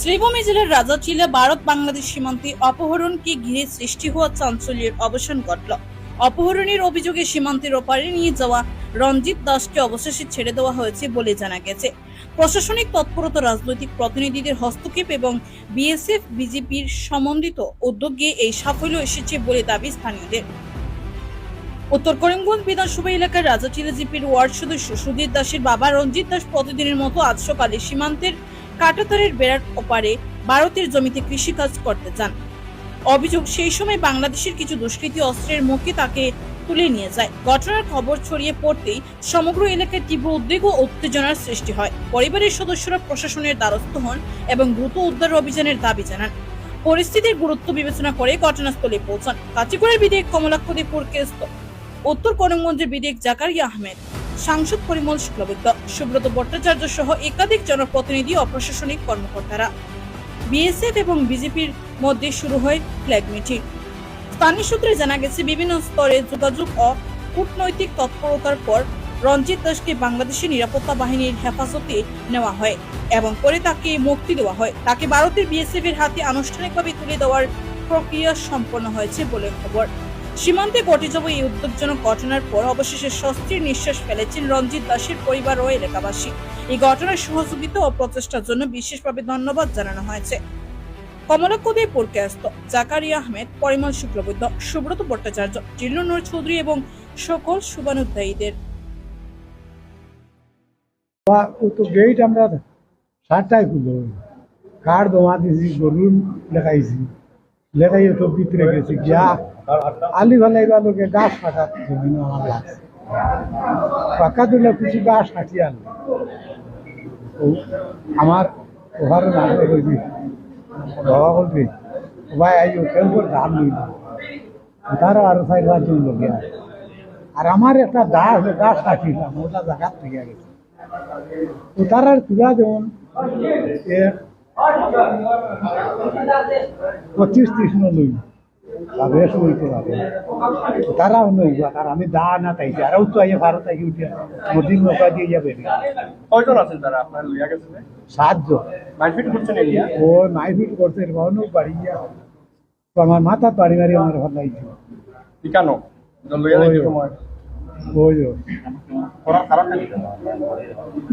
শ্রীভূমি জেলার রাজাচিলা ভারত বাংলাদেশ সীমান্তে অপহরণকে ঘিরে সৃষ্টি হওয়া চাঞ্চল্যের অবসান ঘটল। অপহরণের অভিযোগে সীমান্তের ওপারে নিয়ে যাওয়া রঞ্জিত দাসকে অবশেষে ছেড়ে দেওয়া হয়েছে বলে জানা গেছে। প্রশাসনিক তৎপরতা, রাজনৈতিক প্রতিনিধিদের হস্তক্ষেপ এবং বিএসএফ বিজেপির সমন্বিত উদ্যোগে এই সাফল্য এসেছে বলে দাবি স্থানীয়দের। উত্তর করিমগঞ্জ বিধানসভা এলাকার রাজাচিলা জিপির ওয়ার্ড সদস্য সুধীর দাসের বাবা রঞ্জিত দাস প্রতিদিনের মতো আজ সকালে সীমান্তের কাঁটাতারের বেড়ার ওপারে ভারতের জমিতে কৃষিকাজ করতে যান। অভিযোগ, সেই সময় বাংলাদেশের কিছু দুষ্কৃতী অস্ত্রের মুখে তাকে তুলে নিয়ে যায়। ঘটনার খবর ছড়িয়ে পড়তেই সমগ্র এলাকায় তীব্র উদ্বেগ ও উত্তেজনার সৃষ্টি হয়। পরিবারের সদস্যরা প্রশাসনের দ্বারস্থ হন এবং দ্রুত উদ্ধার অভিযানের দাবি জানান। পরিস্থিতির গুরুত্ব বিবেচনা করে ঘটনাস্থলে পৌঁছান কাচিগড়ার বিধায়ক কমলাক্ষ দে পুরকেস্ত, উত্তর করিমগঞ্জের বিধায়ক জাকারিয়া আহমেদ, সাংসদ পরিমল শুক্লবৈদ্য, সুব্রত ভট্টাচার্য সহ একাধিক জনপ্রতিনিধি ও প্রশাসনিক কর্মকর্তারা। বিএসএফ এবং বিজেপির মধ্যে শুরু হয় ফ্ল্যাগ মিটিং। স্থানীয় সূত্রে জানা গেছে, বিভিন্ন স্তরে যোগাযোগ ও কূটনৈতিক তৎপরতার পর রঞ্জিত দাসকে বাংলাদেশের নিরাপত্তা বাহিনীর হেফাজতে নেওয়া হয় এবং পরে তাকে মুক্তি দেওয়া হয়। তাকে ভারতের বিএসএফ এর হাতে আনুষ্ঠানিকভাবে তুলে দেওয়ার প্রক্রিয়া সম্পন্ন হয়েছে বলে খবর। সীমান্তে ঘটে যাওয়া এই উদ্বেগজনক ঘটনার পর অবশেষে স্বস্তির নিঃশ্বাস ফেলেছেন রঞ্জিত দাসের পরিবার ও এলাকাবাসী। এই ঘটনার সহযোগিতা ও প্রচেষ্টার জন্য বিশেষভাবে ধন্যবাদ জানানো হয়েছে। কমলাক্ষ দে পুরকেস্ত, জাকারিয়া আহমেদ, পরিমল শুক্লবৈদ্য, সুব্রত ভট্টাচার্য, জিল্লুর চৌধুরী এবং সকল শুভানুধ্যায়ীদের। তো গেট আমরা 7টায় খুললো, কার্ড জমা দিয়েছি, গরুর লেখাইছি, লেখাই তো ভিতরে গেছি গিয়া আলি ভালাইবা লোকে গাছ কাটা জমিন আমার লাগছে, পাকা দিলে কিছু গাছ কাটিয়ে আনলো। আমার ওভারে না করবি বাবা বলবি ভাই আইও কেমন ধান নিল তারও আরো 4-5 জন লোক আর আমার একটা গাছ কাটিলাম, ওটা জায়গা থেকে গেছে। তো তার আর তুলা যেমন 25-30 লই বেশ হইতে পারে, তারাও নৌকা আর আমি দা না তাইছি আর তো আইয়া ভারত আইয়া উঠিয়া নদীর নৌকা দিয়ে যাবে। কয়জন আছেন তারা আপনার লইয়া গেছে? 7 জন। মারপিট করছেন এরিয়া? ও মাইফিট করছে অনেক বাড়ি গিয়া তো আমার মাথা বাড়ি মারি আমার ভালো লাগছে। কেন লইয়া যাইতে সময় ওই ওরা খারাপ নাকি?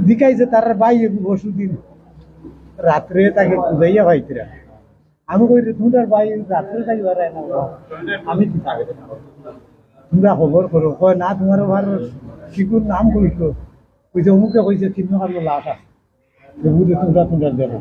দিকাইছে তার ভাই বসু দিন রাত্রে তাকে খুঁজাইয়া ভাইতরা আমি কই তোমার ভাই রাত্রে তাই বাড়ায় না, আমি কি থাকবে তোমরা খবর করো। কয় না তোমার ভার শিকুর নাম কইছো, কইছে অমুকে কইছে চিহ্ন কারো লাশ আছে, তোমরা দেবো।